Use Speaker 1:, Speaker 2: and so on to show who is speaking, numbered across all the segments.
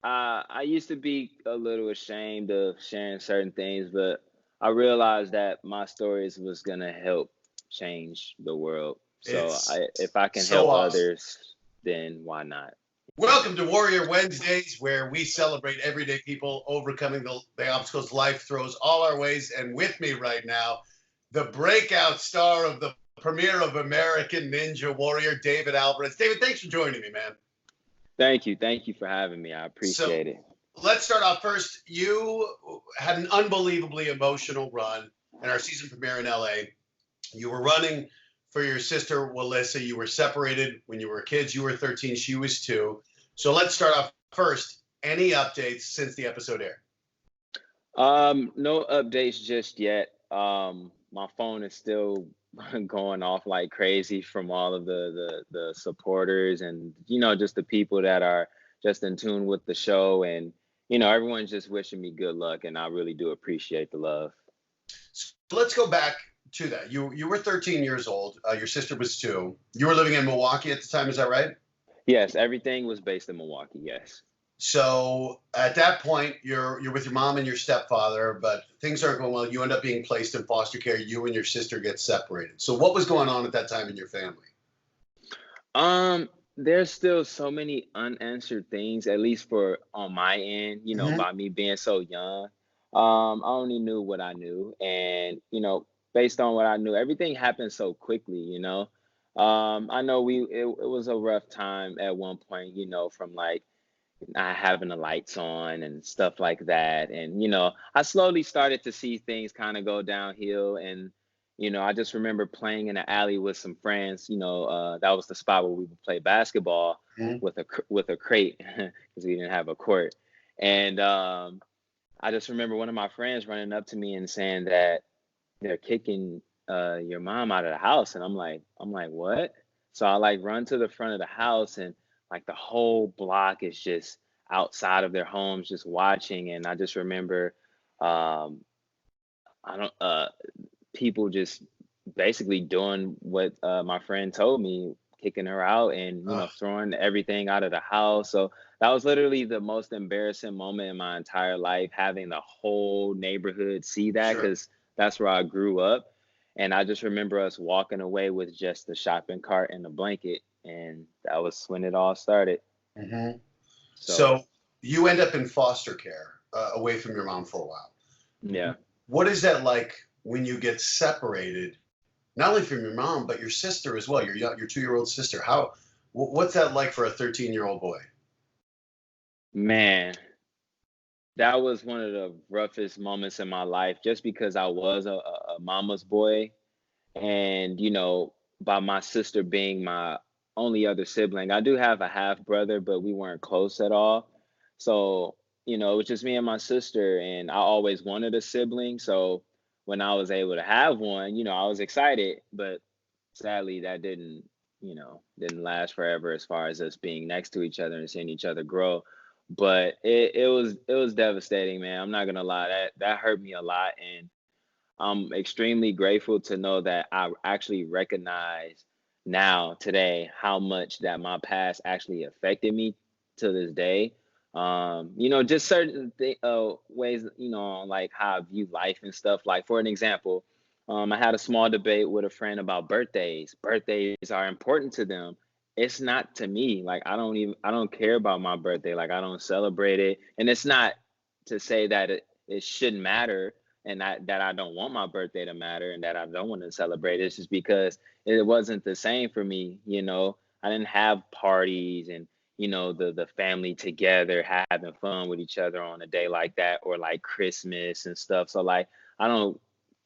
Speaker 1: I used to be a little ashamed of sharing certain things, but I realized that my stories was gonna help change the world. So
Speaker 2: It's
Speaker 1: if I can
Speaker 2: so
Speaker 1: help
Speaker 2: awesome.
Speaker 1: others, then why not?
Speaker 2: Welcome to Warrior Wednesdays, where we celebrate everyday people overcoming the obstacles life throws all our ways. And with me right now, the breakout star of the premiere of American Ninja Warrior, David Alvarez. David, thanks for joining me, man.
Speaker 1: Thank you for having me. I
Speaker 2: So
Speaker 1: appreciate it.
Speaker 2: let's start off first. You had an unbelievably emotional run in our season premiere in LA. You were running for your sister, Walissa. You were separated when you were kids. You were 13, she was 2. So let's start off first. Any updates since the episode aired?
Speaker 1: No updates just yet. My phone is still going off like crazy from all of the supporters and just the people that are just in tune with the show, and everyone's just wishing me good luck, and I really do appreciate the love.
Speaker 2: So let's go back to that. You were 13 years old. Your sister was 2. You were living in Milwaukee at the time. Is that right?
Speaker 1: Yes, everything was based in Milwaukee. Yes.
Speaker 2: So at that point, you're with your mom and your stepfather, but things aren't going well. You end up being placed in foster care. You and your sister get separated. So what was going on at that time in your family?
Speaker 1: There's still so many unanswered things, at least for on my end,
Speaker 2: Hmm.
Speaker 1: by me being so young. I only knew what I knew, and based on what I knew, everything happened so quickly. I know it was a rough time at one point, from like not having the lights on and stuff like that. And, I slowly started to see things kind of go downhill. And, I just remember playing in the alley with some friends. That was the spot where we would play basketball
Speaker 2: Hmm.
Speaker 1: with a crate because we didn't have a court. And I just remember one of my friends running up to me and saying that they're kicking your mom out of the house. And I'm like, what? So I like run to the front of the house, and like the whole block is just outside of their homes just watching. And I just remember um I don't people just basically doing what my friend told me, kicking her out and throwing everything out of the house. So that was literally the most embarrassing moment in my entire life, having the whole neighborhood see that,
Speaker 2: Sure.
Speaker 1: because that's where I grew up. And I just remember us walking away with just the shopping cart and the blanket, and that was when it all started.
Speaker 2: Hmm.
Speaker 1: So
Speaker 2: So you end up in foster care, away from your mom for a while.
Speaker 1: yeah.
Speaker 2: What is that like when you get separated, not only from your mom but your sister as well, your 2-year-old sister? What's that like for a 13-year-old boy?
Speaker 1: Man, that was one of the roughest moments in my life, just because I was a mama's boy. And, by my sister being my only other sibling, I do have a half brother, but we weren't close at all. So, it was just me and my sister, and I always wanted a sibling. So when I was able to have one, I was excited, but sadly that didn't last forever, as far as us being next to each other and seeing each other grow. But it was devastating, man. I'm not gonna lie, that hurt me a lot. And I'm extremely grateful to know that I actually recognize now today how much that my past actually affected me to this day. Just certain ways, on like how I view life and stuff. Like, for an example, I had a small debate with a friend about birthdays. Birthdays are important to them. It's not to me. Like, I don't care about my birthday. Like, I don't celebrate it. And it's not to say that it shouldn't matter, and that I don't want my birthday to matter and that I don't want to celebrate. It's just because it wasn't the same for me. I didn't have parties and the family together having fun with each other on a day like that, or like Christmas and stuff. So like, I don't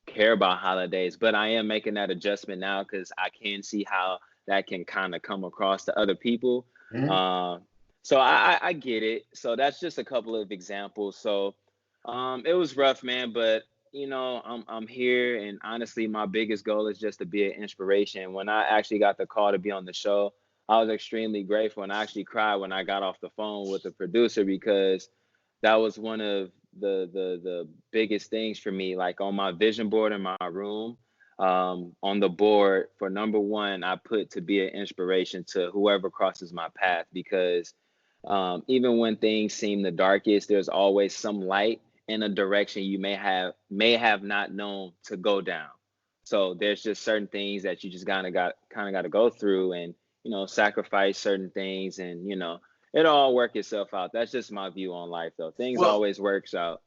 Speaker 1: care about holidays, but I am making that adjustment now because I can see how that can kind of come across to other people.
Speaker 2: Mhm.
Speaker 1: Uh, so I get it. So that's just a couple of examples. So it was rough, man, but I'm here, and honestly, my biggest goal is just to be an inspiration. When I actually got the call to be on the show, I was extremely grateful, and I actually cried when I got off the phone with the producer, because that was one of the biggest things for me. Like, on my vision board in my room, on the board for number one, I put to be an inspiration to whoever crosses my path, because Even when things seem the darkest, there's always some light in a direction you may have not known to go down. So there's just certain things that you just kind of got to go through, and sacrifice certain things, and it'll all work itself out. That's just my view on life, though. Things
Speaker 2: Well,
Speaker 1: always works out.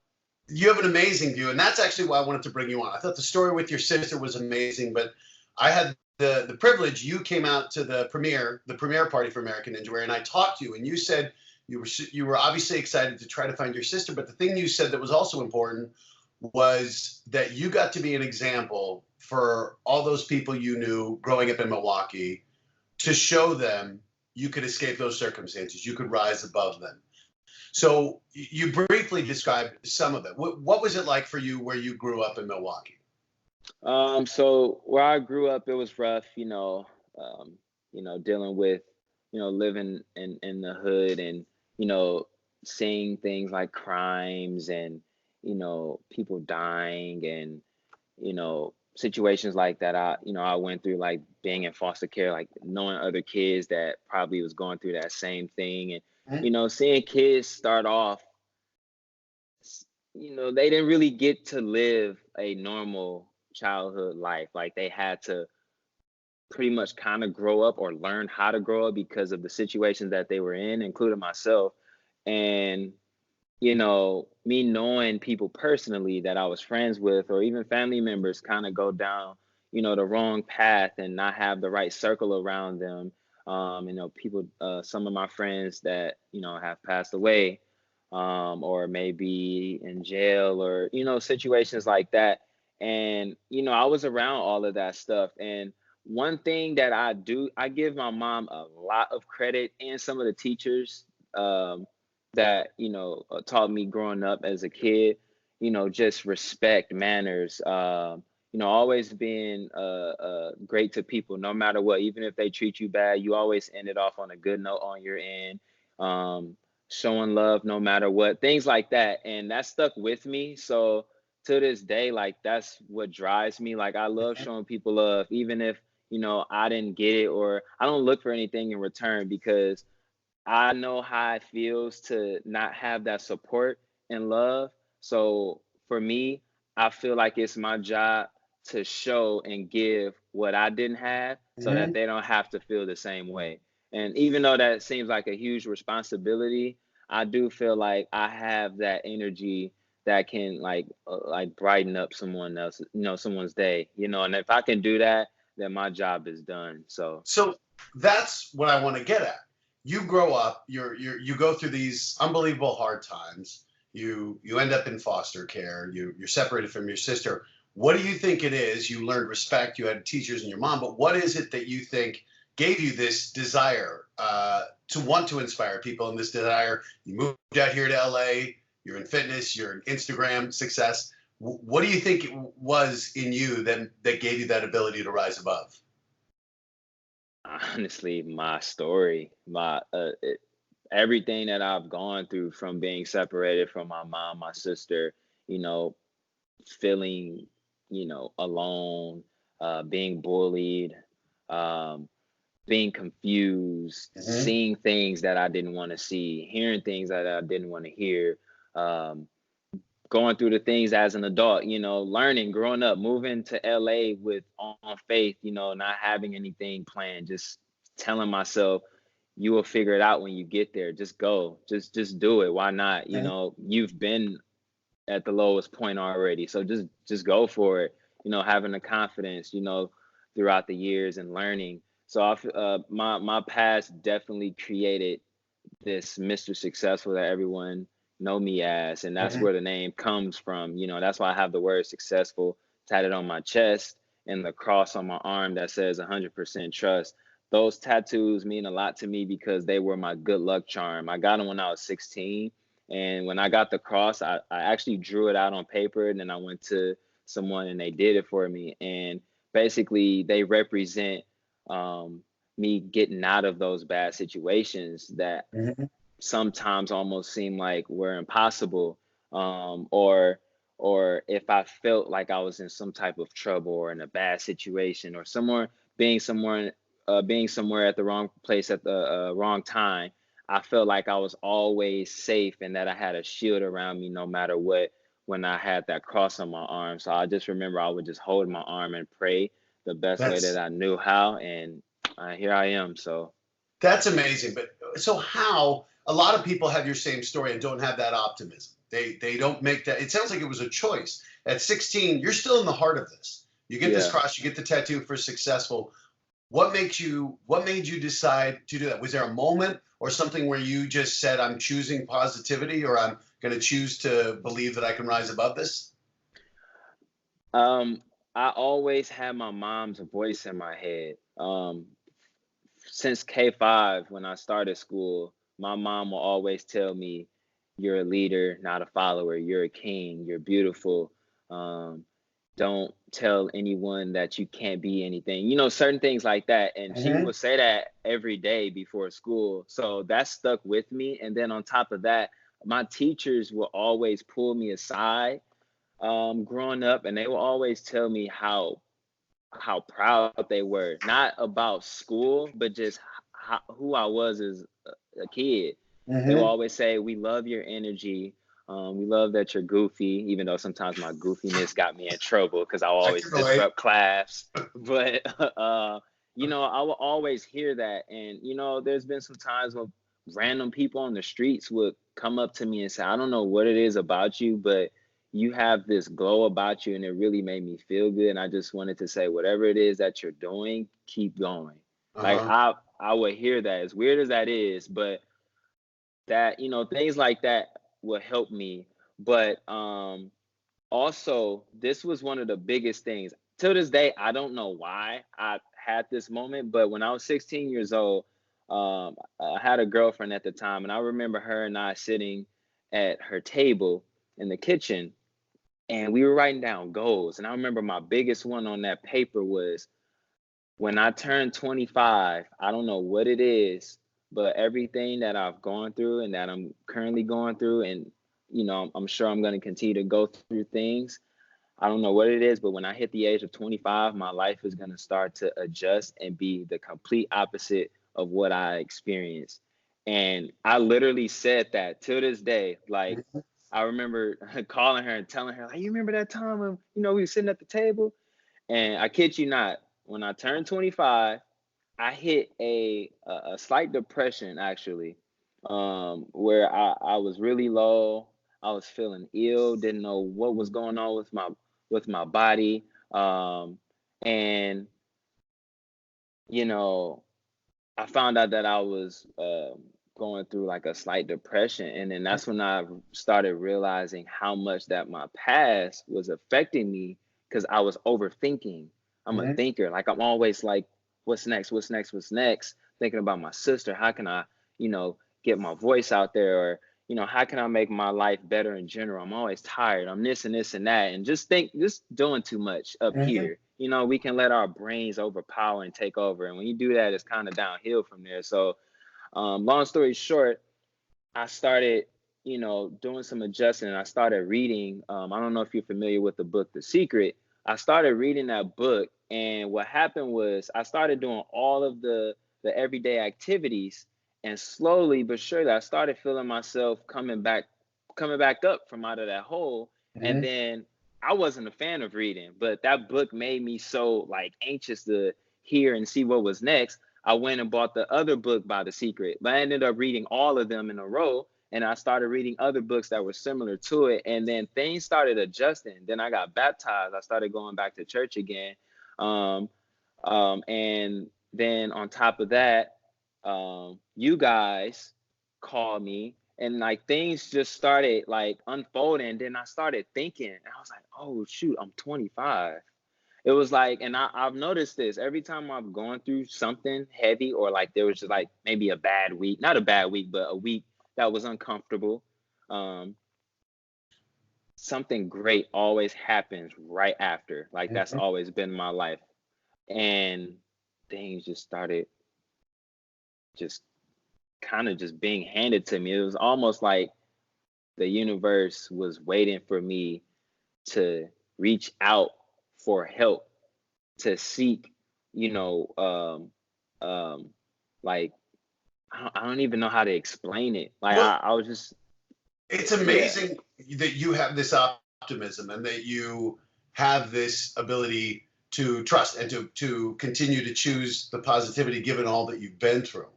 Speaker 2: you have an amazing view, and that's actually why I wanted to bring you on. I thought the story with your sister was amazing, but I had the privilege. You came out to the premiere party for American Ninja Warrior, and I talked to you, and you said you were obviously excited to try to find your sister, but the thing you said that was also important was that you got to be an example for all those people you knew growing up in Milwaukee, to show them you could escape those circumstances, you could rise above them. So you briefly described some of it. What was it like for you where you grew up in Milwaukee?
Speaker 1: So where I grew up, it was rough, dealing with, living in the hood, and, seeing things like crimes, and, people dying, and, situations like that. I went through, like being in foster care, like knowing other kids that probably was going through that same thing, and,
Speaker 2: Mhm.
Speaker 1: seeing kids start off, they didn't really get to live a normal childhood life. Like, they had to pretty much kind of grow up or learn how to grow up because of the situations that they were in, including myself. And, me knowing people personally that I was friends with, or even family members, kind of go down, the wrong path, and not have the right circle around them. People, some of my friends that, have passed away, or maybe in jail, or, situations like that. And, I was around all of that stuff. And one thing that I do, I give my mom a lot of credit, and some of the teachers, that taught me growing up as a kid, just respect, manners, always being great to people no matter what. Even if they treat you bad, you always end it off on a good note on your end. um, Showing love no matter what, things like that, and that stuck with me. So to this day, like, that's what drives me. Like, I love showing people love, even if I didn't get it, or I don't look for anything in return, because I know how it feels to not have that support and love. So for me, I feel like it's my job to show and give what I didn't have, so that
Speaker 2: Mhm.
Speaker 1: they don't have to feel the same way. And even though that seems like a huge responsibility, I do feel like I have that energy that can, like brighten up someone else, someone's day, and if I can do that, then my job is done. So
Speaker 2: So that's what I want to get at. You grow up, you go through these unbelievable hard times. You end up in foster care. You're separated from your sister. What do you think it is? You learned respect. You had teachers and your mom, but what is it that you think gave you this desire to want to inspire people, and this desire? You moved out here to LA. You're in fitness. You're in Instagram success. What do you think it was in you that gave you that ability to rise above?
Speaker 1: honestly, my story, everything that I've gone through, from being separated from my mom, my sister, you know, feeling, alone, being bullied, um, being confused,
Speaker 2: Mhm.
Speaker 1: seeing things that I didn't want to see, hearing things that I didn't want to hear, um, going through the things as an adult, learning, growing up, moving to LA with on faith, not having anything planned, just telling myself, you will figure it out when you get there. Just go. Just do it. Why not? You've been at the lowest point already. So just go for it. Having the confidence, throughout the years, and learning. So my past definitely created this Mr. Successful that everyone know me as, and that's
Speaker 2: Mhm.
Speaker 1: where the name comes from. That's why I have the word successful tatted on my chest, and the cross on my arm that says 100% trust. Those tattoos mean a lot to me because they were my good luck charm. I got them when I was 16, and when I got the cross, I actually drew it out on paper, and then I went to someone and they did it for me. And basically, they represent, um, me getting out of those bad situations that
Speaker 2: Mhm.
Speaker 1: sometimes almost seem like were impossible, or if I felt like I was in some type of trouble, or in a bad situation, or being somewhere being somewhere at the wrong place at the wrong time, I felt like I was always safe and that I had a shield around me no matter what when I had that cross on my arm. So I just remember I would just hold my arm and pray the best way that
Speaker 2: That's
Speaker 1: I knew how. And here I am. So,
Speaker 2: that's amazing. But so how a lot of people have your same story and don't have that optimism. They don't make that. It sounds like it was a choice. At 16, you're still in the heart of this. You get this
Speaker 1: yeah.
Speaker 2: cross, you get the tattoo for successful. What made you decide to do that? Was there a moment or something where you just said, I'm choosing positivity, or I'm going to choose to believe that I can rise above this?
Speaker 1: Um, I always had my mom's voice in my head. Since K5, when I started school, my mom will always tell me, "You're a leader, not a follower. You're a king. You're beautiful. Um, don't tell anyone that you can't be anything." Certain things like that. And she
Speaker 2: Hmm.
Speaker 1: would say that every day before school. So that stuck with me. And then on top of that, my teachers will always pull me aside growing up, and they will always tell me how proud they were, not about school, but just who I was as a kid. They will
Speaker 2: Hmm.
Speaker 1: always say, "We love your energy. We love that you're goofy," even though sometimes my goofiness got me in trouble because I
Speaker 2: I
Speaker 1: always
Speaker 2: can relate.
Speaker 1: disrupt class. But I will always hear that, and there's been some times when random people on the streets would come up to me and say, "I don't know what it is about you, but you have this glow about you," and it really made me feel good. And I just wanted to say, whatever it is that you're doing, keep going. Like
Speaker 2: Uh-huh.
Speaker 1: I would hear that, as weird as that is, but that things like that will help me. But also, this was one of the biggest things. Till this day, I don't know why I had this moment, but when I was 16 years old, I had a girlfriend at the time, and I remember her and I sitting at her table in the kitchen, and we were writing down goals. And I remember my biggest one on that paper was, when I turn 25, I don't know what it is, but everything that I've gone through and that I'm currently going through, and I'm sure I'm going to continue to go through things. I don't know what it is, but when I hit the age of 25, my life is going to start to adjust and be the complete opposite of what I experienced. And I literally said that till this day. Like,
Speaker 2: Mhm.
Speaker 1: I remember calling her and telling her, like, "You remember that time when, we were sitting at the table?" And I kid you not, when I turned 25, I hit a slight depression actually, where I was really low. I was feeling ill, didn't know what was going on with my body, and you know I found out that I was going through like a slight depression, and then that's when I started realizing how much that my past was affecting me because I was overthinking. I'm a
Speaker 2: Mhm.
Speaker 1: thinker. Like, I'm always like, what's next? What's next? What's next? Thinking about my sister. How can I, get my voice out there, or how can I make my life better in general? I'm always tired. I'm this and this and that, and just doing too much up
Speaker 2: Mhm.
Speaker 1: here. We can let our brains overpower and take over, and when you do that, it's kind of downhill from there. So, long story short, I started, doing some adjusting, and I started reading. I don't know if you're familiar with the book The Secret. I started reading that book, and what happened was I started doing all of the everyday activities, and slowly but surely I started feeling myself coming back up from out of that hole. And
Speaker 2: Mhm.
Speaker 1: then I wasn't a fan of reading, but that book made me so like anxious to hear and see what was next. I went and bought the other book by The Secret, but I ended up reading all of them in a row. And I started reading other books that were similar to it. And then things started adjusting. Then I got baptized. I started going back to church again. Um, and then on top of that, you guys called me, and like things just started like unfolding. Then I started thinking, and I was like, oh shoot, I'm 25. It was like, and I've noticed this every time I've gone through something heavy, or like there was just like maybe a bad week, not a bad week, but a week that was uncomfortable. Um, Something great always happens right after. Like, that's
Speaker 2: Mhm.
Speaker 1: always been my life. And things just started just kind of just being handed to me. It was almost like the universe was waiting for me to reach out for help, to seek, you know, um, like I don't even know how to explain it. Like
Speaker 2: Well,
Speaker 1: I was just,
Speaker 2: it's
Speaker 1: yeah,
Speaker 2: amazing that you have this optimism and that you have this ability to trust and to continue to choose the positivity given all that you've been through.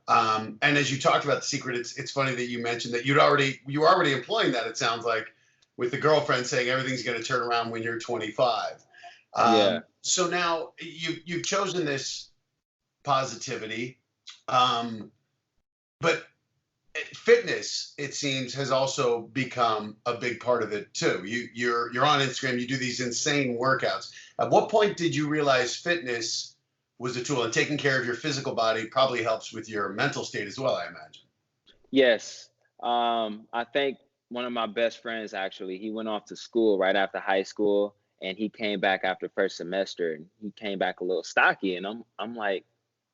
Speaker 2: And as you talked about the secret, it's funny that you mentioned that you were already employing that. It sounds like with the girlfriend saying everything's going to turn around when you're 25.
Speaker 1: yeah.
Speaker 2: So now you've chosen this positivity, um, but fitness, it seems, has also become a big part of it too. You're on Instagram. You do these insane workouts. At what point did you realize fitness was a tool, and taking care of your physical body probably helps with your mental state as well, I imagine?
Speaker 1: Yes. I think one of my best friends actually, he went off to school right after high school and he came back after first semester and he came back a little stocky and I'm like,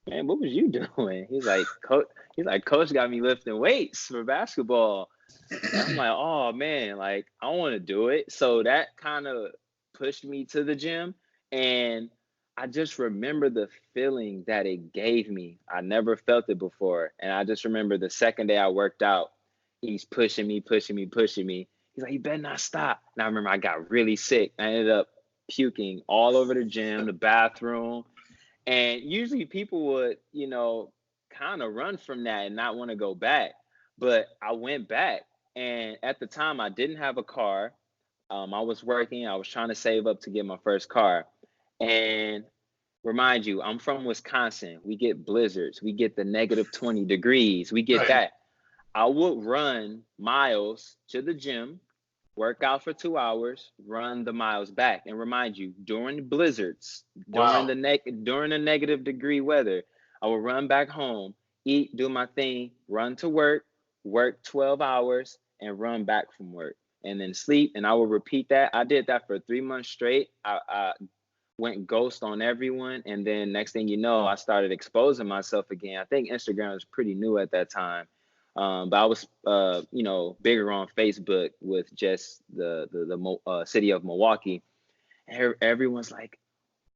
Speaker 1: man, what was you doing? He's like, coach got me lifting weights for basketball. And I'm like, oh man, like I want to do it. So that kind of pushed me to the gym. And I just remember the feeling that it gave me. I never felt it before. And I just remember the second day I worked out, he's pushing me, pushing me, pushing me. He's like, you better not stop. And I remember I got really sick. I ended up puking all over the gym, the bathroom. And usually people would, kind of run from that and not want to go back. But I went back. And at the time, I didn't have a car. I was working. I was trying to save up to get my first car. And remind you, I'm from Wisconsin. We get blizzards. We get the -20 degrees. We get
Speaker 2: Right.
Speaker 1: that. I would run miles to the gym, work out for 2 hours, run the miles back. And remind you, during blizzards,
Speaker 2: Wow.
Speaker 1: during the -degree weather, I would run back home, eat, do my thing, run to work 12 hours, and run back from work, and then sleep. And I would repeat that. I did that for 3 months straight. I went ghost on everyone, and then next thing you know, I started exposing myself again. I think Instagram was pretty new at that time, but I was bigger on Facebook with just the city of Milwaukee. Everyone's like,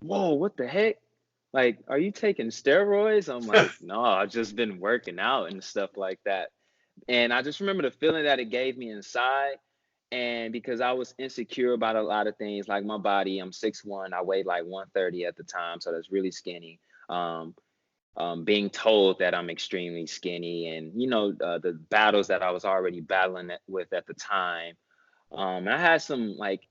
Speaker 1: whoa, what the heck, like, are you taking steroids? I'm like, no, I've just been working out and stuff like that. And I just remember the feeling that it gave me inside. And because I was insecure about a lot of things, like my body, I'm 6'1", I weighed like 130 at the time, so that's really skinny. Um, Being told that I'm extremely skinny, and the battles that I was already battling with at the time. I had some like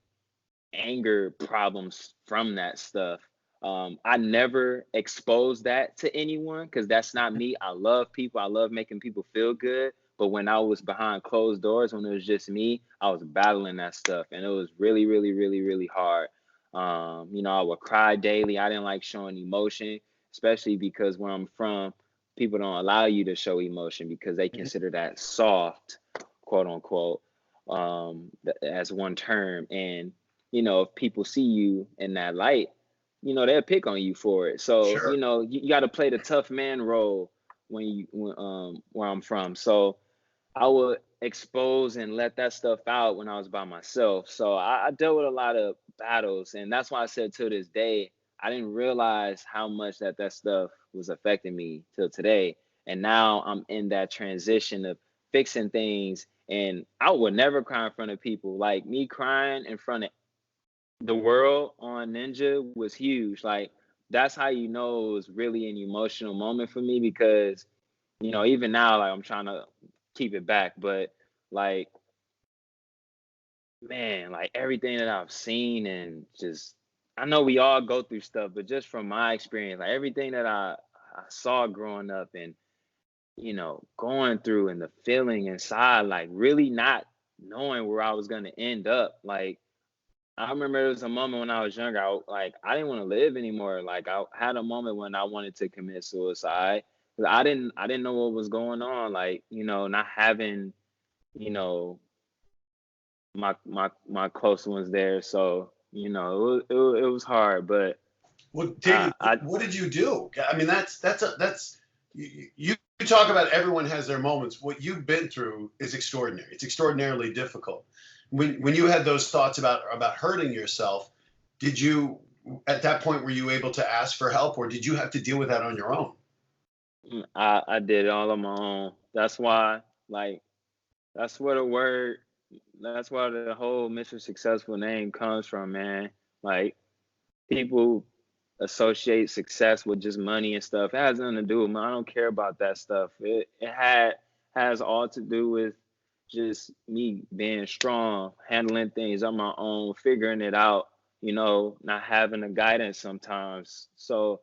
Speaker 1: anger problems from that stuff. I never exposed that to anyone because that's not me. I love people. I love making people feel good. But when I was behind closed doors, when it was just me, I was battling that stuff, and it was really, really, really, really hard. I would cry daily. I didn't like showing emotion, especially because where I'm from, people don't allow you to show emotion because they consider that soft, quote unquote, as one term. And if people see you in that light, they'll pick on you for it. So,
Speaker 2: Sure.
Speaker 1: you got to play the tough man role where I'm from. So I would expose and let that stuff out when I was by myself. So I dealt with a lot of battles, and that's why I said to this day, I didn't realize how much that stuff was affecting me till today. And now I'm in that transition of fixing things. And I would never cry in front of people. Like me crying in front of the world on Ninja was huge. Like that's how you know it was really an emotional moment for me because even now like I'm trying to keep it back, but like man, like everything that I've seen and just I know we all go through stuff, but just from my experience, like everything that I saw growing up and going through and the feeling inside, like really not knowing where I was gonna end up, like I remember there was a moment when I was younger, I didn't want to live anymore. Like I had a moment when I wanted to commit suicide. 'Cause I didn't know what was going on. Like, not having, you know, my close ones there. So, it was hard, but
Speaker 2: Well,
Speaker 1: I,
Speaker 2: David,
Speaker 1: I
Speaker 2: what did you do? I mean, that's you talk about everyone has their moments. What you've been through is extraordinary. It's extraordinarily difficult. When you had those thoughts about hurting yourself, did you at that point were you able to ask for help, or did you have to deal with that on your own?
Speaker 1: I did it all on my own. That's why, like, that's where the word, that's where the whole Mr. Successful name comes from, man. Like, people associate success with just money and stuff. It has nothing to do with me. I don't care about that stuff. It has all to do with just me being strong, handling things on my own, figuring it out, not having a guidance sometimes. So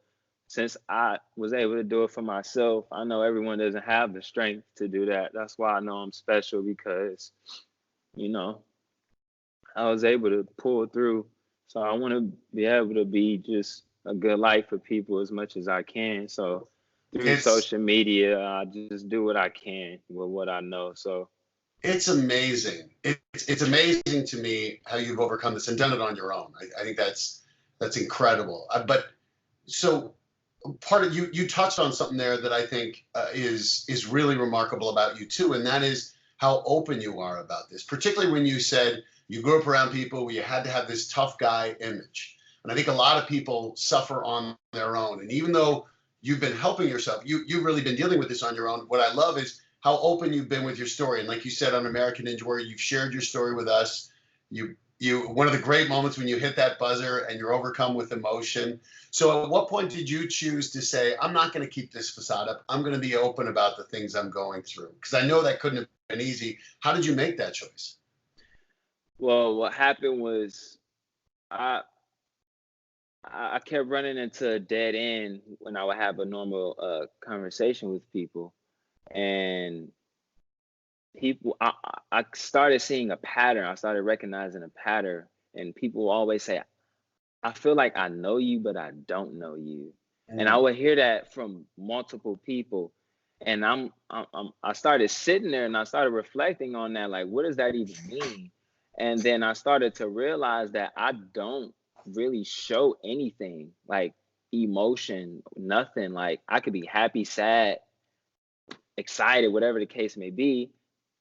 Speaker 1: since I was able to do it for myself, I know everyone doesn't have the strength to do that. That's why I know I'm special because, you know, I was able to pull through. So I want to be able to be just a good life for people as much as I can. So through
Speaker 2: It's
Speaker 1: social media, I just do what I can with what I know. So
Speaker 2: it's amazing. It's amazing to me how you've overcome this and done it on your own. I think that's incredible. But so part of you touched on something there that I think is really remarkable about you too, and that is how open you are about this. Particularly when you said you grew up around people where you had to have this tough guy image, and I think a lot of people suffer on their own. And even though you've been helping yourself, you've really been dealing with this on your own. What I love is how open you've been with your story, and like you said on American Ninja Warrior, you've shared your story with us. You one of the great moments when you hit that buzzer and you're overcome with emotion. So at what point did you choose to say, I'm not going to keep this facade up. I'm going to be open about the things I'm going through? Because I know that couldn't have been easy. How did you make that choice?
Speaker 1: well, what happened was I I kept running into a dead end when I would have a normal conversation with people, and I started seeing a pattern. I started recognizing a pattern, and people always say, "I feel like I know you, but I don't know you," and I
Speaker 2: Mm,
Speaker 1: would hear that from multiple people, and I started sitting there and I started reflecting on that, like, what does that even mean? And then I started to realize that I don't really show anything like emotion, nothing. Like, I could be happy, sad, excited, whatever the case may be,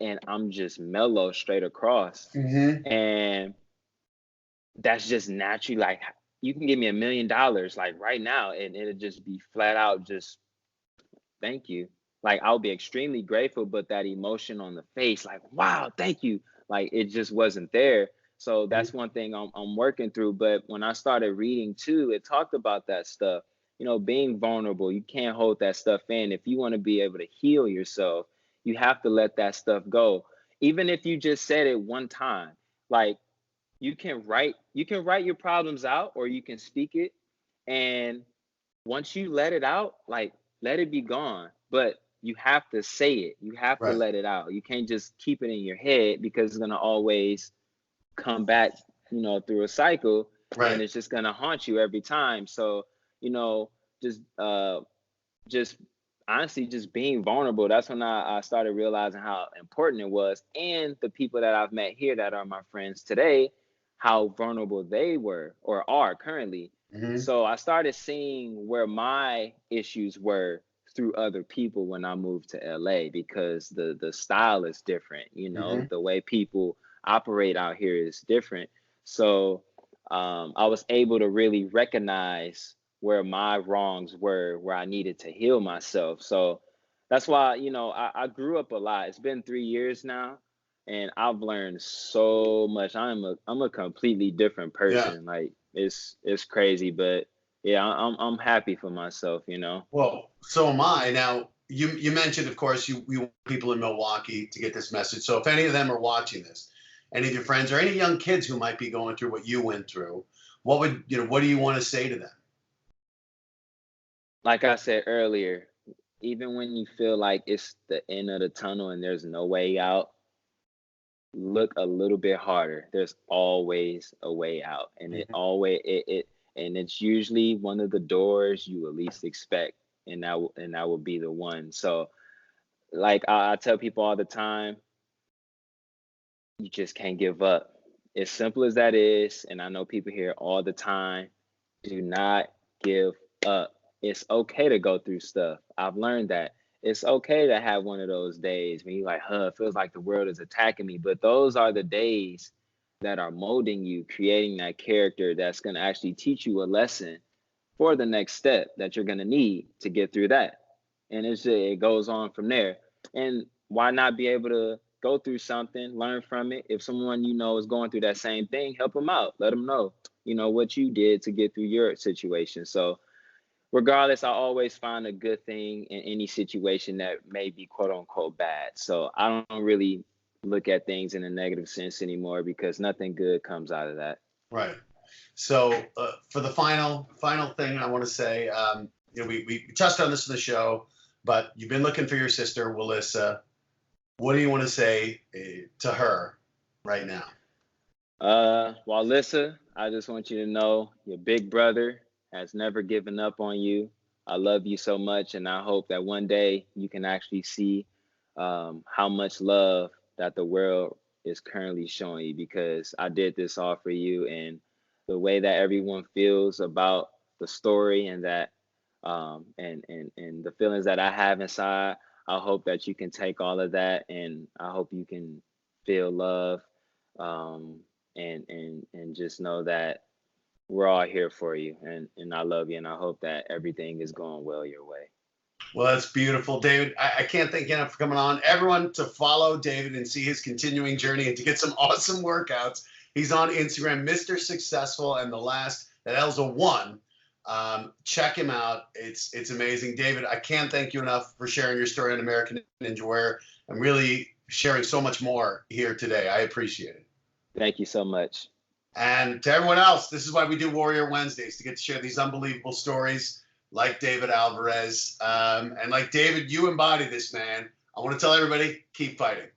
Speaker 1: and I'm just mellow straight across.
Speaker 2: hmm
Speaker 1: And that's just naturally, like, you can give me $1 million like right now, and it'll just be flat out just thank you. Like, I'll be extremely grateful, but that emotion on the face, like, wow, thank you, like, it just wasn't there. So that's one thing I'm working through. But when I started reading too, it talked about that stuff, being vulnerable. You can't hold that stuff in. If you want to be able to heal yourself, you have to let that stuff go. Even if you just said it one time, like, you can write your problems out, or you can speak it, and once you let it out, like, let it be gone. But you have to say it. You have to
Speaker 2: Right,
Speaker 1: let it out. You can't just keep it in your head, because it's gonna always come back, through a cycle, and
Speaker 2: right.
Speaker 1: it's just gonna haunt you every time. So, you know, just just honestly just being vulnerable. That's when I started realizing how important it was. And the people that I've met here that are my friends today, how vulnerable they were or are currently.
Speaker 2: hmm
Speaker 1: So I started seeing where my issues were through other people when I moved to LA, because the style is different,
Speaker 2: hmm
Speaker 1: the way people operate out here is different. So I was able to really recognize where my wrongs were, where I needed to heal myself. So that's why, I grew up a lot. It's been 3 years now, and I've learned so much. I'm a completely different
Speaker 2: Yeah.
Speaker 1: person. Like, it's crazy, but yeah, I'm happy for myself.
Speaker 2: Well, so am I. Now, you mentioned, of course, you want people in Milwaukee to get this message. So if any of them are watching this, any of your friends or any young kids who might be going through what you went through, what do you want to say to them?
Speaker 1: Like I said earlier, even when you feel like it's the end of the tunnel and there's no way out, look a little bit harder. There's always a way out, and it
Speaker 2: Mhm.
Speaker 1: always it and it's usually one of the doors you will least expect, and that will be the one. So, like, I tell people all the time, you just can't give up. As simple as that is, and I know people hear it all the time, do not give up. It's okay to go through stuff. I've learned that. It's okay to have one of those days when you're like, it feels like the world is attacking me. But those are the days that are molding you, creating that character that's going to actually teach you a lesson for the next step that you're going to need to get through that. and it goes on from there. And why not be able to go through something, learn from it? If someone you know is going through that same thing, help them out. Let them know, what you did to get through your situation. So regardless, I always find a good thing in any situation that may be quote unquote bad. So I don't really look at things in a negative sense anymore because nothing good comes out of that.
Speaker 2: Right. So for the final thing I want to say, we touched on this in the show, but you've been looking for your sister, Walissa. What do you want to say to her right now?
Speaker 1: Walissa, I just want you to know your big brother has never given up on you. I love you so much, and I hope that one day you can actually see how much love that the world is currently showing you, because I did this all for you, and the way that everyone feels about the story and that and the feelings that I have inside, I hope that you can take all of that, and I hope you can feel love, um, and just know that we're all here for you, and I love you, and I hope that everything is going well your way.
Speaker 2: Well, that's beautiful, David. I can't thank you enough for coming on. Everyone to follow David and see his continuing journey and to get some awesome workouts. He's on Instagram, Mr. Successful, and that L's a 1. Check him out. It's amazing. David, I can't thank you enough for sharing your story on American Ninja Warrior and really sharing so much more here today. I appreciate it.
Speaker 1: Thank you so much.
Speaker 2: And to everyone else, this is why we do Warrior Wednesdays, to get to share these unbelievable stories like David Alvarez. And like David, you embody this, man. I want to tell everybody, keep fighting.